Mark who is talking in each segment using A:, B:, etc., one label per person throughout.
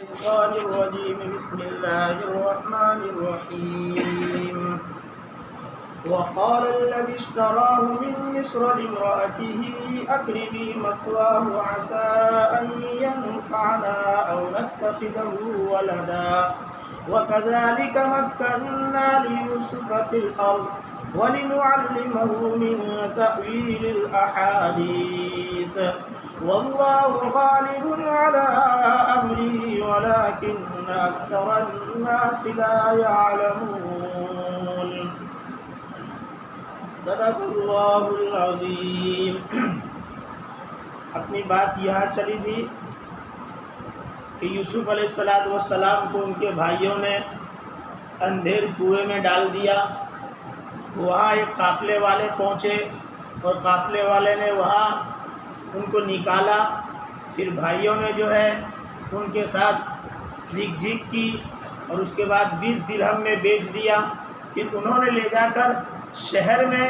A: الشيطان الرجيم بسم الله الرحمن الرحيم وقال الذي اشتراه من مصر لامرأته أكرمي مثواه عسى أن ينفعنا أو نتخذه ولدا وكذلك مكنا ليوسف في الأرض ولنعلمه من تأويل الأحاديث والله غالب على أمره ولكن أكثر الناس لا يعلمون صدق اللہ العظیم۔ اپنی بات یہاں چلی تھی کہ یوسف علیہ السلام کو ان کے بھائیوں نے اندھیر کنویں میں ڈال دیا۔ وہاں ایک قافلے والے پہنچے اور قافلے والے نے وہاں ان کو نکالا۔ پھر بھائیوں نے جو ہے ان کے ساتھ جھیک جھیک کی اور اس کے بعد 20 درہم میں بیچ دیا۔ پھر انہوں نے لے جا کر شہر میں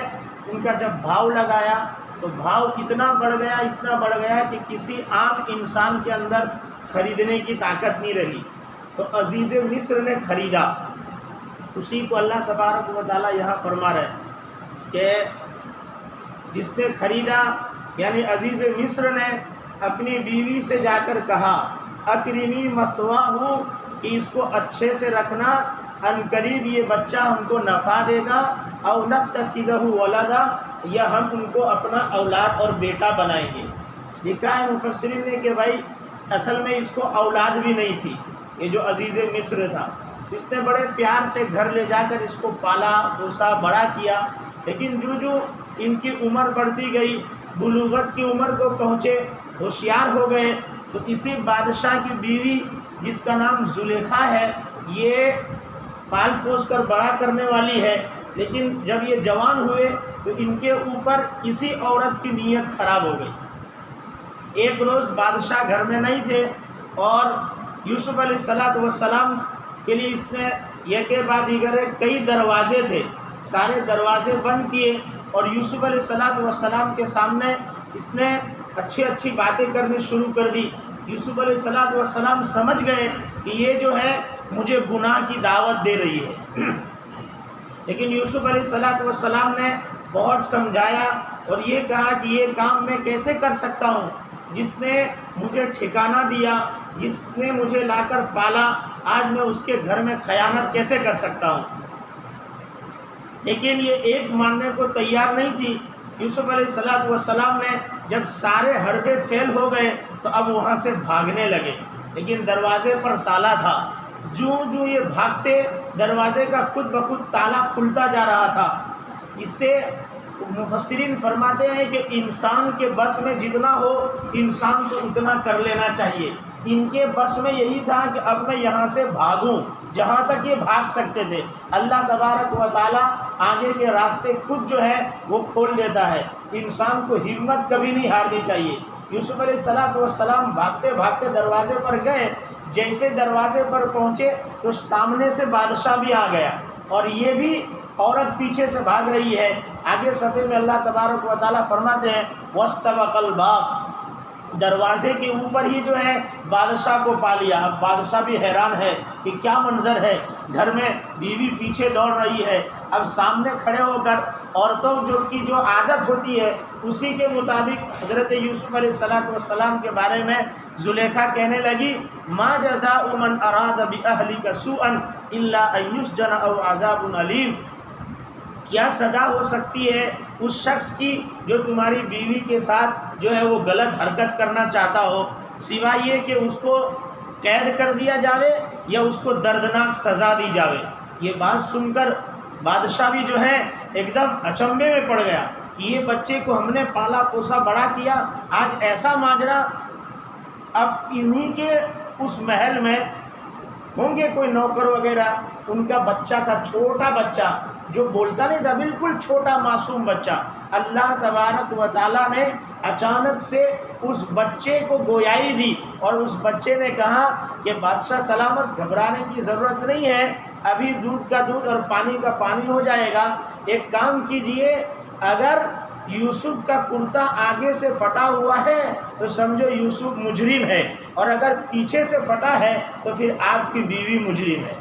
A: ان کا جب بھاؤ لگایا تو بھاؤ اتنا بڑھ گیا کہ کسی عام انسان کے اندر خریدنے کی طاقت نہیں رہی، تو عزیز مصر نے خریدا۔ اسی کو اللہ تبارک و تعالیٰ یہاں فرما رہے ہیں کہ جس نے خریدا یعنی عزیز مصر نے اپنی بیوی سے جا کر کہا اکرمی مثواہ، کہ اس کو اچھے سے رکھنا، ان قریب یہ بچہ ہم کو نفع دے گا، او نتخذہ ولدا، یا ہم ان کو اپنا اولاد اور بیٹا بنائیں گے۔ لکھا ہے مفسرین نے کہ بھائی اصل میں اس کو اولاد بھی نہیں تھی، یہ جو عزیز مصر تھا اس نے بڑے پیار سے گھر لے جا کر اس کو پالا پوسا بڑا کیا، لیکن جو ان کی عمر بڑھتی گئی، بلوغت کی عمر کو پہنچے، ہوشیار ہو گئے، تو اسی بادشاہ کی بیوی جس کا نام زلیخا ہے یہ پال پوس کر بڑا کرنے والی ہے، لیکن جب یہ جوان ہوئے تو ان کے اوپر اسی عورت کی نیت خراب ہو گئی۔ ایک روز بادشاہ گھر میں نہیں تھے اور یوسف علیہ السلام کے لیے اس نے یہ کے بعد دیگر کئی دروازے تھے، سارے دروازے بند کیے اور یوسف علیہ السلام کے سامنے اس نے اچھی باتیں کرنی شروع کر دی۔ یوسف علیہ السلام سمجھ گئے کہ یہ جو ہے مجھے گناہ کی دعوت دے رہی ہے، لیکن یوسف علیہ السلام نے بہت سمجھایا اور یہ کہا کہ یہ کام میں کیسے کر سکتا ہوں، جس نے مجھے ٹھکانہ دیا، جس نے مجھے لا کر پالا، آج میں اس کے گھر میں خیانت کیسے کر سکتا ہوں۔ لیکن یہ ایک ماننے کو تیار نہیں تھی۔ یوسف علیہ السلام نے جب سارے حربے فیل ہو گئے تو اب وہاں سے بھاگنے لگے، لیکن دروازے پر تالا تھا۔ جو یہ بھاگتے دروازے کا خود بخود تالا کھلتا جا رہا تھا۔ اس سے مفسرین فرماتے ہیں کہ انسان کے بس میں جتنا ہو انسان کو اتنا کر لینا چاہیے۔ ان کے بس میں یہی تھا کہ اب میں یہاں سے بھاگوں، جہاں تک یہ بھاگ سکتے تھے۔ اللہ تبارک و تعالیٰ آگے کے راستے خود جو ہے وہ کھول دیتا ہے۔ انسان کو ہمت کبھی نہیں ہارنی چاہیے۔ یوسف علیہ السلام بھاگتے بھاگتے دروازے پر گئے، جیسے دروازے پر پہنچے تو سامنے سے بادشاہ بھی آ گیا اور یہ بھی عورت پیچھے سے بھاگ رہی ہے۔ آگے صفحے میں اللہ تبارک و تعالیٰ فرماتے ہیں وَاسْتَبَقَ الْبَابَ، دروازے کے اوپر ہی جو ہے بادشاہ کو پا لیا۔ اب بادشاہ بھی حیران ہے کہ کیا منظر ہے، گھر میں بیوی پیچھے دوڑ رہی ہے۔ اب سامنے کھڑے ہو کر عورتوں کی جو عادت ہوتی ہے اسی کے مطابق حضرت یوسف علیہ السلام کے بارے میں زلیخا کہنے لگی ما جزاء من اراد باہلک سوءا الا ان یسجن او عذاب علیم، کیا سزا ہو سکتی ہے اس شخص کی جو تمہاری بیوی کے ساتھ جو ہے وہ غلط حرکت کرنا چاہتا ہو، سوائے یہ کہ اس کو قید کر دیا جاوے یا اس کو دردناک سزا دی جاوے۔ یہ بات سن کر بادشاہ بھی جو ہے ایک دم اچنبھے میں پڑ گیا کہ یہ بچے کو ہم نے پالا پوسا بڑا کیا، آج ایسا ماجرا۔ اب انہی کے اس محل میں ہوں گے کوئی نوکر وغیرہ، ان کا بچہ تھا، چھوٹا بچہ جو بولتا نہیں تھا، بالکل چھوٹا معصوم بچہ۔ اللہ تبارک و تعالیٰ نے اچانک سے اس بچے کو گویائی دی اور اس بچے نے کہا کہ بادشاہ سلامت، گھبرانے کی ضرورت نہیں ہے، ابھی دودھ کا دودھ اور پانی کا پانی ہو جائے گا۔ ایک کام کیجئے، اگر یوسف کا کرتا آگے سے پھٹا ہوا ہے تو سمجھو یوسف مجرم ہے، اور اگر پیچھے سے پھٹا ہے تو پھر آپ کی بیوی مجرم ہے۔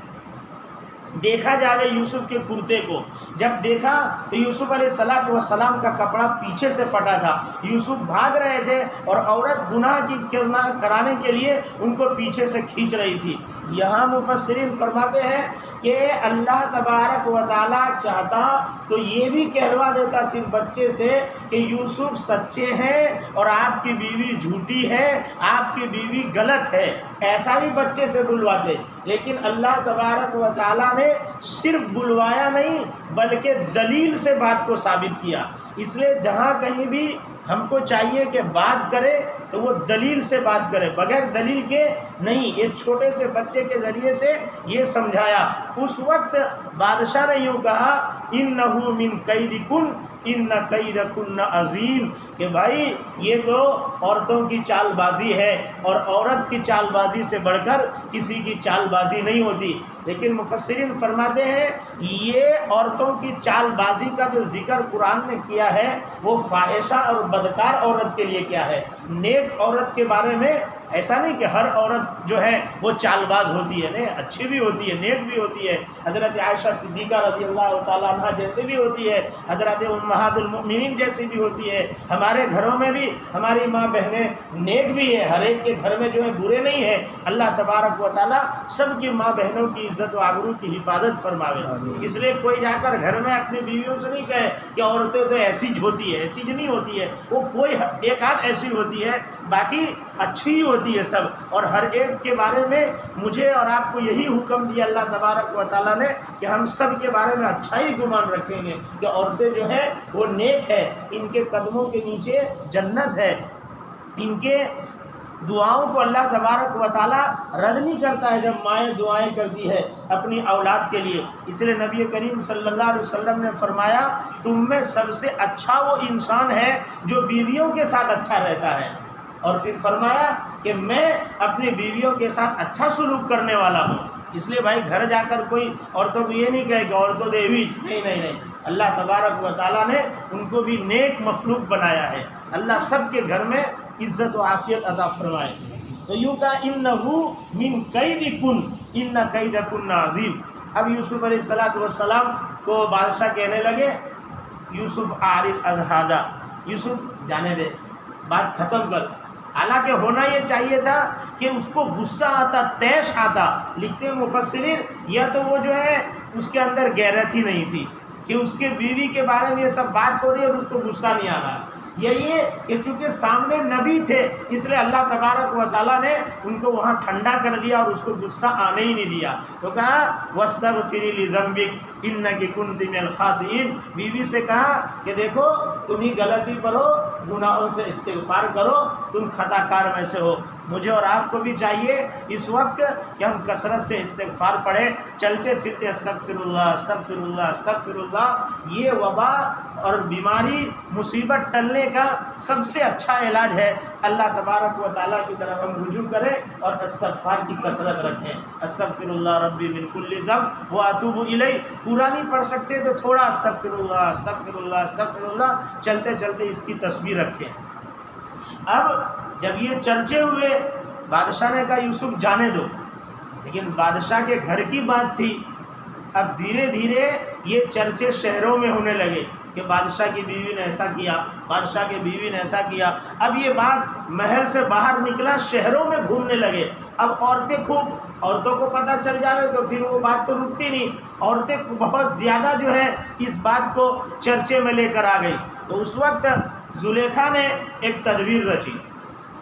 A: دیکھا جائے یوسف کے کرتے کو، جب دیکھا تو یوسف علیہ السلام کا کپڑا پیچھے سے پھٹا تھا، یوسف بھاگ رہے تھے اور عورت گناہ کی کرانے کے لیے ان کو پیچھے سے کھینچ رہی تھی۔ یہاں مفسرین فرماتے ہیں کہ اللہ تبارک و تعالیٰ چاہتا تو یہ بھی کہلوا دیتا صرف بچے سے کہ یوسف سچے ہیں اور آپ کی بیوی جھوٹی ہے، آپ کی بیوی غلط ہے، ایسا بھی بچے سے بلواتے، لیکن اللہ تبارک و تعالیٰ نے صرف بلوایا نہیں بلکہ دلیل سے بات کو ثابت کیا۔ اس لیے جہاں کہیں بھی ہم کو چاہیے کہ بات کرے تو وہ دلیل سے بات کرے، بغیر دلیل کے نہیں۔ یہ چھوٹے سے بچے کے ذریعے سے یہ سمجھایا۔ اس وقت بادشاہ نے یوں کہا انَّهُ مِن کَیدِکُن اِنَّ کَیدَکُنَّ عظیم، کہ بھائی یہ تو عورتوں کی چال بازی ہے، اور عورت کی چال بازی سے بڑھ کر کسی کی چال بازی نہیں ہوتی۔ لیکن مفسرین فرماتے ہیں یہ عورتوں کی چال بازی کا جو ذکر قرآن نے کیا ہے وہ فاحشہ اور بدکار عورت کے لیے کیا ہے، نیک عورت کے بارے میں ایسا نہیں کہ ہر عورت جو ہے وہ چال باز ہوتی ہے، نہیں، اچھی بھی ہوتی ہے، نیک بھی ہوتی ہے، حضرت عائشہ صدیقہ رضی اللہ تعالیٰ عنہ جیسے بھی ہوتی ہے، حضرت امہات المؤمنین جیسی بھی ہوتی ہے۔ ہمارے گھروں میں بھی ہماری ماں بہنیں نیک بھی ہے، ہر ایک کے گھر میں جو ہے برے نہیں ہیں۔ اللہ تبارک و تعالیٰ سب کی ماں بہنوں کی عزت و آبرو کی حفاظت فرماوے۔ اس لیے کوئی جا کر گھر میں اپنی بیویوں سے نہیں کہے کہ عورتیں تو ایسی ہوتی ہے، ایسی نہیں ہوتی ہے، وہ کوئی ایک آدھ ایسی ہوتی ہے، باقی اچھی ہی ہوتی ہے سب۔ اور ہر ایک کے بارے میں مجھے اور آپ کو یہی حکم دیا اللہ تبارک و تعالیٰ نے کہ ہم سب کے بارے میں اچھا ہی گمان رکھیں گے کہ عورتیں جو ہیں وہ نیک ہے، ان کے قدموں کے نیچے جنت ہے، ان کے دعاؤں کو اللہ تبارک و تعالیٰ رد نہیں کرتا ہے جب مائیں دعائیں کرتی ہے اپنی اولاد کے لیے۔ اس لیے نبی کریم صلی اللہ علیہ وسلم نے فرمایا تم میں سب سے اچھا وہ انسان ہے جو بیویوں کے ساتھ اچھا رہتا ہے، اور پھر فرمایا کہ میں اپنی بیویوں کے ساتھ اچھا سلوک کرنے والا ہوں۔ اس لیے بھائی گھر جا کر کوئی عورتوں کو یہ نہیں کہے کہ عورتوں دیوی، نہیں نہیں نہیں، اللہ تبارک و تعالیٰ نے ان کو بھی نیک مخلوق بنایا ہے۔ اللہ سب کے گھر میں عزت و عافیت عطا فرمائے۔ تو یوں کہا انَّهُ مِن کَیدِکُن اِنَّ کَیدَکُنَّ عظیم۔ اب یوسف علیہ السلام کو بادشاہ کہنے لگے یوسف اعرض عن ھذا، یوسف جانے دے، بات ختم کر۔ حالانکہ ہونا یہ چاہیے تھا کہ اس کو غصہ آتا، طیش آتا۔ لکھتے ہیں مفسرین یا تو وہ جو ہے اس کے اندر غیرت ہی نہیں تھی کہ اس کے بیوی کے بارے میں یہ سب بات ہو رہی ہے اور اس کو غصہ نہیں آ رہا، یا یہ کہ چونکہ سامنے نبی تھے اس لیے اللہ تبارک و تعالیٰ نے ان کو وہاں ٹھنڈا کر دیا اور اس کو غصہ آنے ہی نہیں دیا۔ تو کہا وَاسْتَغْفِرِي لِذَنبِكِ إِنَّكِ كُنْتِ مِنَ الْخَاطِئِينَ، بیوی سے کہا کہ دیکھو تم ہی غلطی کرو، گناہوں سے استغفار کرو، تم خطا کار میں سے ہو۔ مجھے اور آپ کو بھی چاہیے اس وقت کہ ہم کثرت سے استغفار پڑھیں، چلتے پھرتے استغفر اللہ استغفر اللہ استغفر اللہ۔ یہ وبا اور بیماری مصیبت ٹلنے کا سب سے اچھا علاج ہے۔ اللہ تبارک و تعالیٰ کی طرف ہم رجوع کریں اور استغفار کی کثرت رکھیں۔ استغفر اللہ ربی من کل ذنب واتوب الیہ، پورا نہیں پڑھ سکتے تو تھوڑا استغفر اللہ استغفر اللہ استغفر اللہ، چلتے چلتے اس کی تسبیح رکھیں۔ اب جب یہ چرچے ہوئے بادشاہ نے کہا یوسف جانے دو، لیکن بادشاہ کے گھر کی بات تھی۔ اب دھیرے دھیرے یہ چرچے شہروں میں ہونے لگے کہ بادشاہ کی بیوی نے ایسا کیا، بادشاہ کی بیوی نے ایسا کیا۔ اب یہ بات محل سے باہر نکلا، شہروں میں گھومنے لگے۔ اب عورتوں کو پتہ چل جاوے تو پھر وہ بات تو رکتی نہیں، عورتیں بہت زیادہ جو ہے اس بات کو چرچے میں لے کر آ گئی۔ تو اس وقت زلیخا نے ایک تدبیر رچی،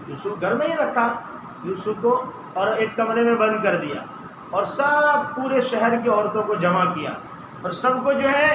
A: یوسف گھر میں ہی رکھا یوسف کو اور ایک کمرے میں بند کر دیا، اور سب پورے شہر کی عورتوں کو جمع کیا اور سب کو جو ہے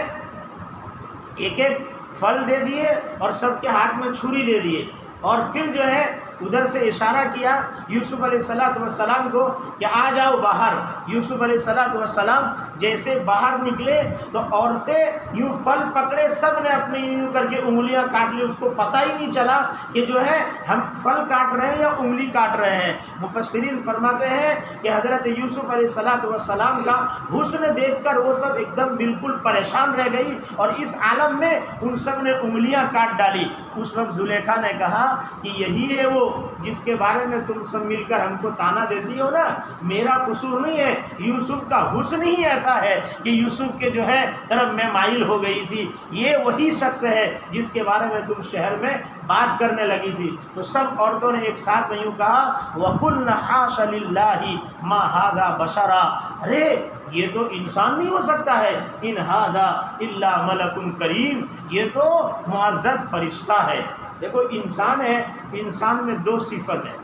A: ایک ایک پھل دے دیے اور سب کے ہاتھ میں چھری دے دیے، اور پھر جو ہے ادھر سے اشارہ کیا یوسف علیہ السلام کو کہ آ جاؤ باہر۔ یوسف علیہ السلام جیسے باہر نکلے تو عورتیں یوں پھل پکڑے، سب نے اپنی یوں کر کے انگلیاں کاٹ لی، اس کو پتہ ہی نہیں چلا کہ جو ہے ہم پھل کاٹ رہے ہیں یا انگلی کاٹ رہے ہیں۔ مفسرین فرماتے ہیں کہ حضرت یوسف علیہ السلام کا حسن دیکھ کر وہ سب ایک دم بالکل پریشان رہ گئی، اور اس عالم میں ان سب نے انگلیاں کاٹ ڈالی۔ اس وقت زلیخا نے کہا کہ یہی ہے وہ جس کے بارے میں تم سب مل کر ہم کو تانا دیتی ہو نا، میرا قصور نہیں ہے، یوسف کا حسن ہی ایسا ہے کہ یوسف کے جو ہے طرف میں مائل ہو گئی تھی، یہ وہی شخص ہے جس کے بارے میں تم شہر میں بات کرنے لگی تھی۔ تو سب عورتوں نے ایک ساتھ میں یوں کہا وَقُلْنَ حَاشَ لِلَّهِ مَا هَذَا بَشَرًا، ارے یہ تو انسان نہیں ہو سکتا ہے، ان هَذَا إِلَّا مَلَكٌ کریم، یہ تو معزز فرشتہ ہے۔ دیکھو انسان ہے، انسان میں دو صفت ہے،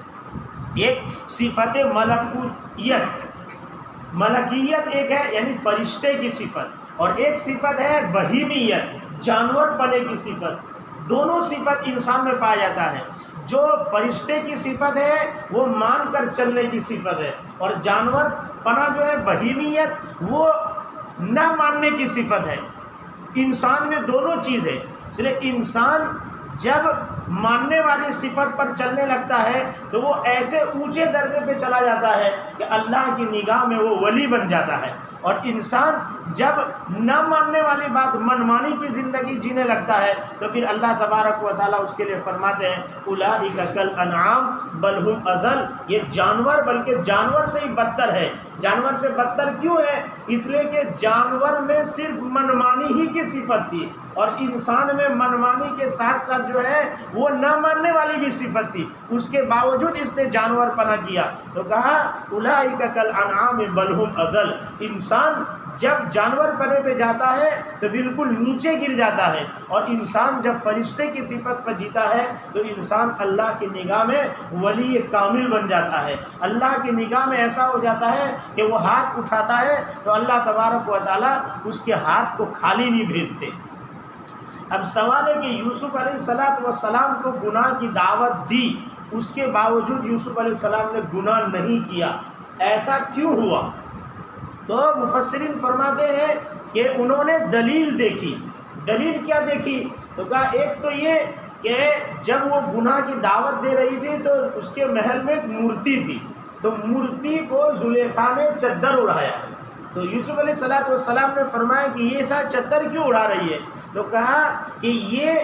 A: ایک صفت ملکیت ایک ہے یعنی فرشتے کی صفت، اور ایک صفت ہے بہیمیت، جانور پنے کی صفت۔ دونوں صفت انسان میں پایا جاتا ہے۔ جو فرشتے کی صفت ہے وہ مان کر چلنے کی صفت ہے، اور جانور پنا جو ہے بہیمیت، وہ نہ ماننے کی صفت ہے۔ انسان میں دونوں چیز ہے، اس لیے انسان جب ماننے والی صفت پر چلنے لگتا ہے تو وہ ایسے اونچے درجے پہ چلا جاتا ہے کہ اللہ کی نگاہ میں وہ ولی بن جاتا ہے، اور انسان جب نہ ماننے والی بات منمانی کی زندگی جینے لگتا ہے تو پھر اللہ تبارک و تعالیٰ اس کے لیے فرماتے ہیں اولئک کالانعام بل ہم اضل، یہ جانور بلکہ جانور سے ہی بدتر ہے۔ جانور سے بدتر کیوں ہے؟ اس لیے کہ جانور میں صرف منمانی ہی کی صفت تھی، اور انسان میں منمانی کے ساتھ ساتھ جو ہے وہ نہ ماننے والی بھی صفت تھی، اس کے باوجود اس نے جانور پنا کیا تو کہا اولئک کالانعام بل ہم اضل۔ انسان جب جانور پنے پہ جاتا ہے تو بالکل نیچے گر جاتا ہے، اور انسان جب فرشتے کی صفت پر جیتا ہے تو انسان اللہ کی نگاہ میں ولی کامل بن جاتا ہے۔ اللہ کی نگاہ میں ایسا ہو جاتا ہے کہ وہ ہاتھ اٹھاتا ہے تو اللہ تبارک و تعالیٰ اس کے ہاتھ کو خالی نہیں بھیجتے۔ اب سوال ہے کہ یوسف علیہ السلام کو گناہ کی دعوت دی، اس کے باوجود یوسف علیہ السلام نے گناہ نہیں کیا، ایسا کیوں ہوا؟ تو مفسرین فرماتے ہیں کہ انہوں نے دلیل دیکھی۔ دلیل کیا دیکھی؟ تو کہا ایک تو یہ کہ جب وہ گناہ کی دعوت دے رہی تھی تو اس کے محل میں ایک مورتی تھی، تو مورتی کو زلیخا نے چادر اڑایا، تو یوسف علیہ السلام نے فرمایا کہ یہ ساتھ چادر کیوں اڑا رہی ہے؟ تو کہا کہ یہ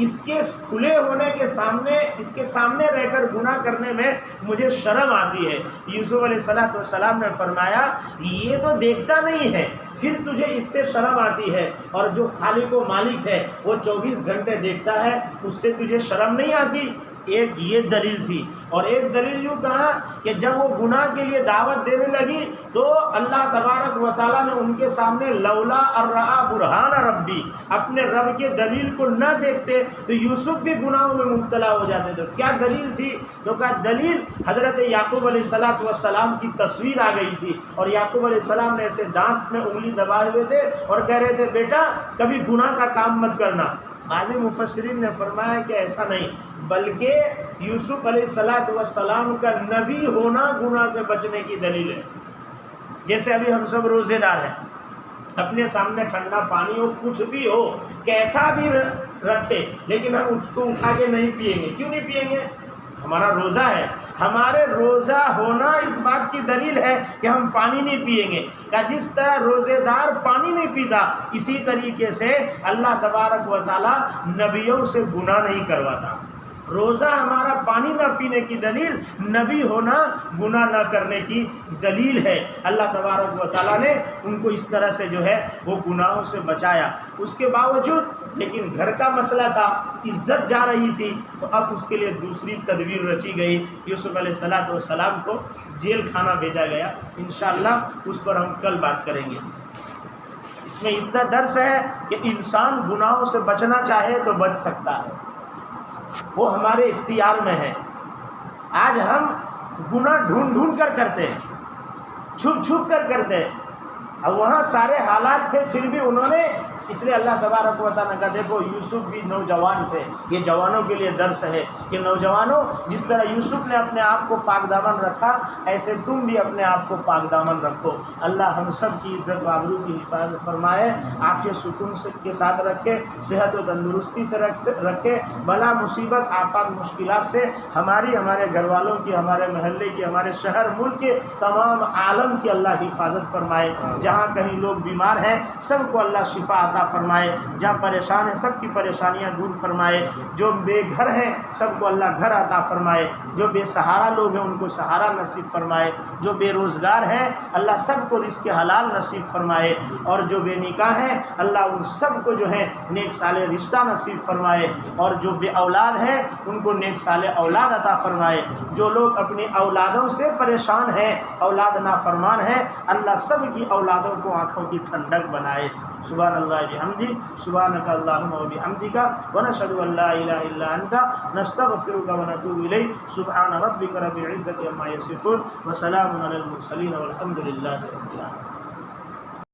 A: اس کے کھلے ہونے کے سامنے، اس کے سامنے رہ کر گناہ کرنے میں مجھے شرم آتی ہے۔ یوسف علیہ السلام نے فرمایا یہ تو دیکھتا نہیں ہے، پھر تجھے اس سے شرم آتی ہے، اور جو خالق و مالک ہے وہ 24 گھنٹے دیکھتا ہے، اس سے تجھے شرم نہیں آتی؟ ایک یہ دلیل تھی، اور ایک دلیل یوں کہا کہ جب وہ گناہ کے لیے دعوت دینے لگی تو اللہ تبارک و تعالیٰ نے ان کے سامنے لولا ارآ برہان ربی، اپنے رب کے دلیل کو نہ دیکھتے تو یوسف بھی گناہوں میں مبتلا ہو جاتے۔ تو کیا دلیل تھی؟ تو کہا دلیل حضرت یعقوب علیہ السلام کی تصویر آ گئی تھی، اور یعقوب علیہ السلام نے ایسے دانت میں انگلی دبائے ہوئے تھے اور کہہ رہے تھے بیٹا کبھی گناہ کا کام مت کرنا۔ بعض مفسرین نے فرمایا کہ ایسا نہیں، بلکہ یوسف علیہ السلام کا نبی ہونا گناہ سے بچنے کی دلیل ہے۔ جیسے ابھی ہم سب روزے دار ہیں، اپنے سامنے ٹھنڈا پانی ہو، کچھ بھی ہو، کیسا بھی رکھے، لیکن ہم اس کو اٹھا کے نہیں پئیں گے۔ کیوں نہیں پئیں گے؟ ہمارا روزہ ہے، ہمارے روزہ ہونا اس بات کی دلیل ہے کہ ہم پانی نہیں پئیں گے۔ کہ جس طرح روزے دار پانی نہیں پیتا، اسی طریقے سے اللہ تبارک و تعالیٰ نبیوں سے گناہ نہیں کرواتا۔ روزہ ہمارا پانی نہ پینے کی دلیل، نبی ہونا گناہ نہ کرنے کی دلیل ہے۔ اللہ تبارک و تعالیٰ نے ان کو اس طرح سے جو ہے وہ گناہوں سے بچایا۔ اس کے باوجود لیکن گھر کا مسئلہ تھا، عزت جا رہی تھی، تو اب اس کے لیے دوسری تدبیر رچی گئی۔ یوسف علیہ السلام کو جیل خانہ بھیجا گیا۔ انشاءاللہ اس پر ہم کل بات کریں گے۔ اس میں اتنا درس ہے کہ انسان گناہوں سے بچنا چاہے تو بچ سکتا ہے، وہ ہمارے اختیار میں ہے۔ آج ہم گناہ ڈھونڈ ڈھونڈ کر کرتے ہیں، چھپ چھپ کر کرتے ہیں، اب وہاں سارے حالات تھے پھر بھی انہوں نے اس لیے اللہ تبارک و تعالیٰ نے کہا دیکھو یوسف بھی نوجوان تھے، یہ جوانوں کے لیے درس ہے کہ نوجوانوں جس طرح یوسف نے اپنے آپ کو پاک دامن رکھا ایسے تم بھی اپنے آپ کو پاک دامن رکھو۔ اللہ ہم سب کی عزت و آبرو کی حفاظت فرمائے، عافیت سکون کے ساتھ رکھے، صحت و تندرستی سے رکھے، بلا مصیبت آفات مشکلات سے ہماری، ہمارے گھر والوں کی، ہمارے محلے کی، ہمارے شہر ملک کے تمام عالم کی اللہ حفاظت فرمائے۔ جہاں کہیں لوگ بیمار ہیں سب کو اللہ شفا عطا فرمائے، جہاں پریشان ہیں سب کی پریشانیاں دور فرمائے، جو بے گھر ہیں سب کو اللہ گھر عطا فرمائے، جو بے سہارا لوگ ہیں ان کو سہارا نصیب فرمائے، جو بے روزگار ہیں اللہ سب کو رزق حلال نصیب فرمائے، اور جو بے نکاح ہیں اللہ ان سب کو جو ہے نیک صالح رشتہ نصیب فرمائے، اور جو بے اولاد ہیں ان کو نیک صالح اولاد عطا فرمائے۔ جو لوگ اپنی اولادوں سے پریشان ہیں، اولاد نافرمان ہیں، اللہ سب کی اولادوں کو آنکھوں کی ٹھنڈک بنائے۔ سبحان اللہ بحمدہ، سبحانک اللہم و بحمدک، ونشہد ان لا الہ الا انت، نستغفرک ونتوب الیک۔ سبحان ربک رب العزۃ عما یصفون، وسلام علی المرسلین، والحمد للہ رب العالمین۔